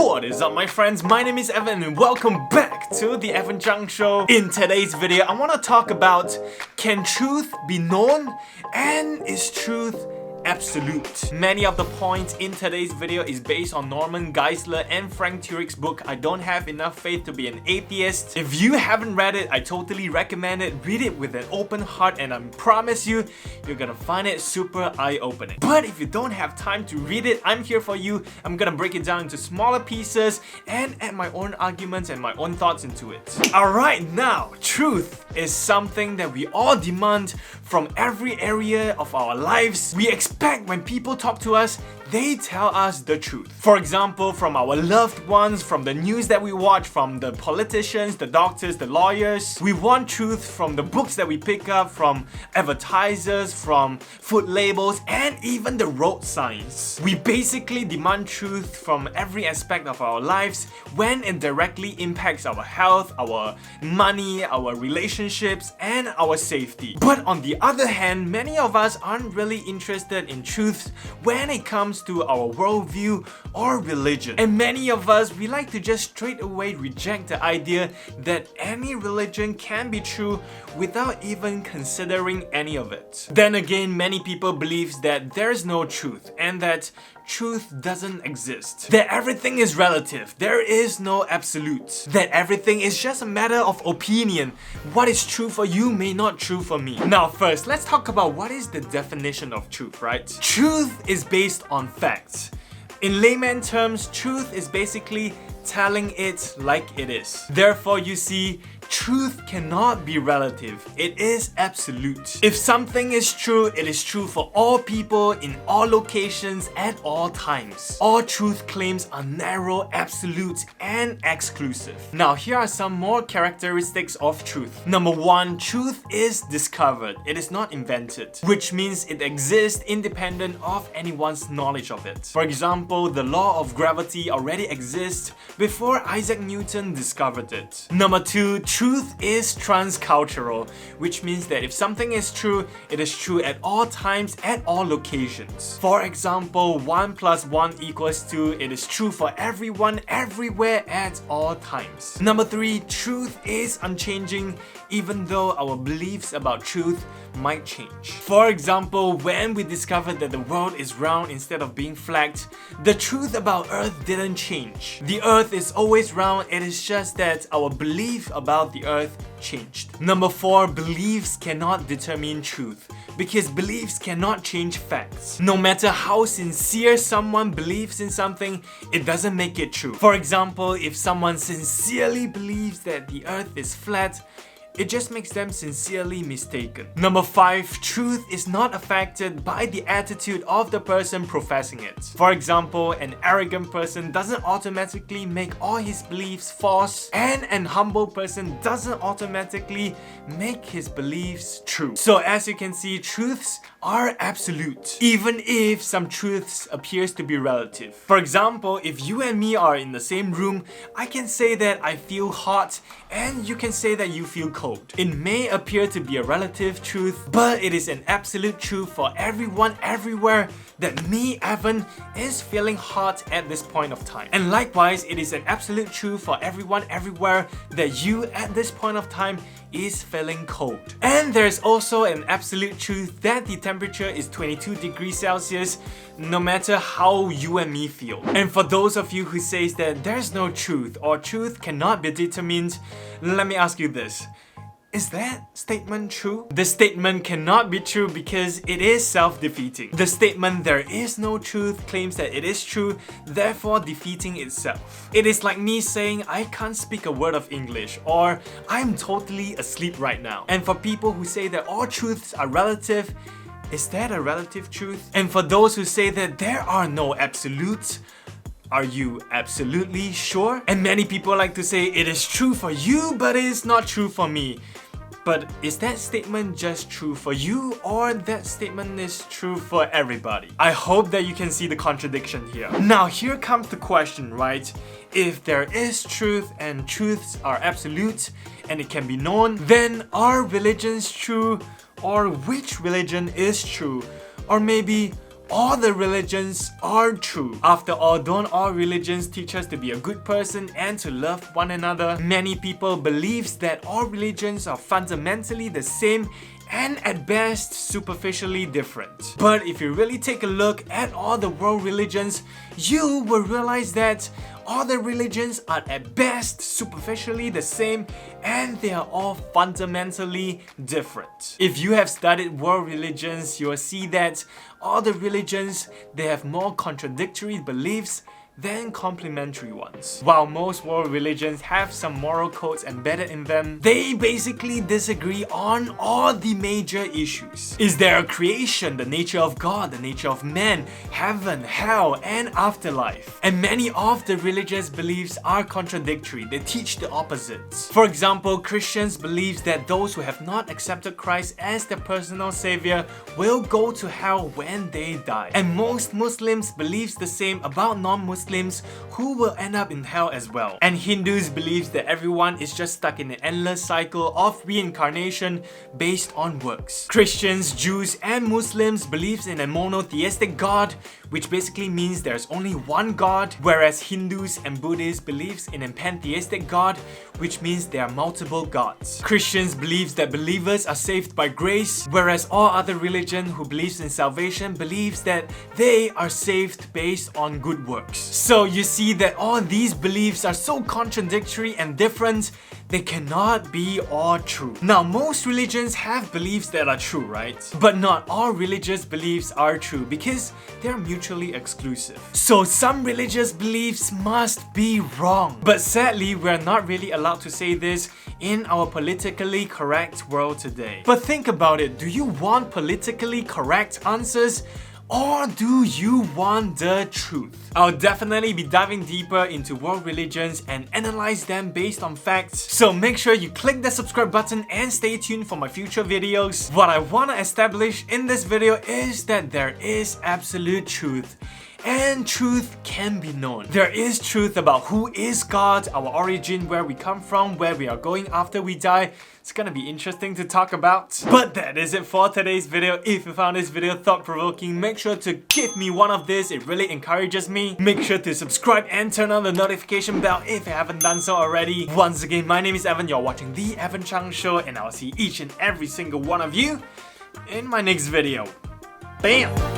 What is up, my friends? My name is Evan and welcome back to the Evan Zhang Show. In today's video, I want to talk about, can truth be known and is truth absolute? Many of the points in today's video is based on Norman Geisler and Frank Turek's book I Don't Have Enough Faith to Be an Atheist. If you haven't read it, I totally recommend it. Read it with an open heart and I promise you, you're gonna find it super eye-opening. But if you don't have time to read it, I'm here for you. I'm gonna break it down into smaller pieces and add my own arguments and my own thoughts into it. Alright, now, truth is something that we all demand from every area of our lives. We expect when people talk to us, they tell us the truth. For example, from our loved ones, from the news that we watch, from the politicians, the doctors, the lawyers. We want truth from the books that we pick up, from advertisers, from food labels, and even the road signs. We basically demand truth from every aspect of our lives when it directly impacts our health, our money, our relationships, and our safety. But on the other hand, many of us aren't really interested in truth when it comes to our worldview or religion. And many of us, we like to just straight away reject the idea that any religion can be true without even considering any of it. Then again, many people believe that there's no truth and that truth doesn't exist. That everything is relative. There is no absolute. That everything is just a matter of opinion. What is true for you may not true for me. Now first, let's talk about what is the definition of truth, right? Truth is based on facts. In layman terms, truth is basically telling it like it is. Therefore, you see, truth cannot be relative. It is absolute. If something is true, it is true for all people in all locations at all times. All truth claims are narrow, absolute, and exclusive. Now, here are some more characteristics of truth. Number one, truth is discovered. It is not invented, which means it exists independent of anyone's knowledge of it. For example, the law of gravity already exists before Isaac Newton discovered it. Number two, truth is transcultural, which means that if something is true, it is true at all times, at all locations. For example, 1 + 1 = 2, it is true for everyone, everywhere, at all times. Number three, truth is unchanging, even though our beliefs about truth might change. For example, when we discovered that the world is round instead of being flat, the truth about Earth didn't change. The Earth is always round, it is just that our belief about the Earth changed. Number four, beliefs cannot determine truth, because beliefs cannot change facts. No matter how sincere someone believes in something, it doesn't make it true. For example, if someone sincerely believes that the Earth is flat, it just makes them sincerely mistaken. Number five, truth is not affected by the attitude of the person professing it. For example, an arrogant person doesn't automatically make all his beliefs false, and an humble person doesn't automatically make his beliefs true. So as you can see, truths are absolute, even if some truths appears to be relative. For example, if you and me are in the same room, I can say that I feel hot and you can say that you feel cold. It may appear to be a relative truth, but it is an absolute truth for everyone everywhere that me, Evan, is feeling hot at this point of time. And likewise, it is an absolute truth for everyone everywhere that you at this point of time is feeling cold. And there's also an absolute truth that the temperature is 22 degrees Celsius no matter how you and me feel. And for those of you who says that there's no truth or truth cannot be determined, let me ask you this. Is that statement true? The statement cannot be true because it is self-defeating. The statement there is no truth claims that it is true, therefore defeating itself. It is like me saying I can't speak a word of English or I'm totally asleep right now. And for people who say that all truths are relative, is that a relative truth? And for those who say that there are no absolutes, are you absolutely sure? And many people like to say it is true for you, but it is not true for me. But is that statement just true for you, or that statement is true for everybody? I hope that you can see the contradiction here. Now here comes the question, right? If there is truth and truths are absolute and it can be known, then are religions true, or which religion is true? Or maybe all the religions are true. After all, don't all religions teach us to be a good person and to love one another? Many people believe that all religions are fundamentally the same and at best superficially different. But if you really take a look at all the world religions, you will realize that all the religions are at best superficially the same and they are all fundamentally different. If you have studied world religions, you will see that all the religions, they have more contradictory beliefs than complementary ones. While most world religions have some moral codes embedded in them, they basically disagree on all the major issues. Is there a creation, the nature of God, the nature of man, heaven, hell, and afterlife? And many of the religious beliefs are contradictory. They teach the opposites. For example, Christians believe that those who have not accepted Christ as their personal savior will go to hell when they die. And most Muslims believe the same about non-Muslims who will end up in hell as well. And Hindus believe that everyone is just stuck in an endless cycle of reincarnation based on works. Christians, Jews, and Muslims believe in a monotheistic God, which basically means there's only one God, whereas Hindus and Buddhists believe in a pantheistic God, which means there are multiple gods. Christians believe that believers are saved by grace, whereas all other religion who believes in salvation believes that they are saved based on good works. So you see that all these beliefs are so contradictory and different, they cannot be all true. Now, most religions have beliefs that are true, right? But not all religious beliefs are true because they're mutually exclusive. So some religious beliefs must be wrong. But sadly, we're not really allowed to say this in our politically correct world today. But think about it, do you want politically correct answers? Or do you want the truth? I'll definitely be diving deeper into world religions and analyze them based on facts. So make sure you click the subscribe button and stay tuned for my future videos. What I want to establish in this video is that there is absolute truth. And truth can be known. There is truth about who is God, our origin, where we come from, where we are going after we die. It's gonna be interesting to talk about. But that is it for today's video. If you found this video thought-provoking, make sure to give me one of this. It really encourages me. Make sure to subscribe and turn on the notification bell if you haven't done so already. Once again, my name is Evan. You're watching The Evan Chang Show, and I'll see each and every single one of you in my next video. Bam!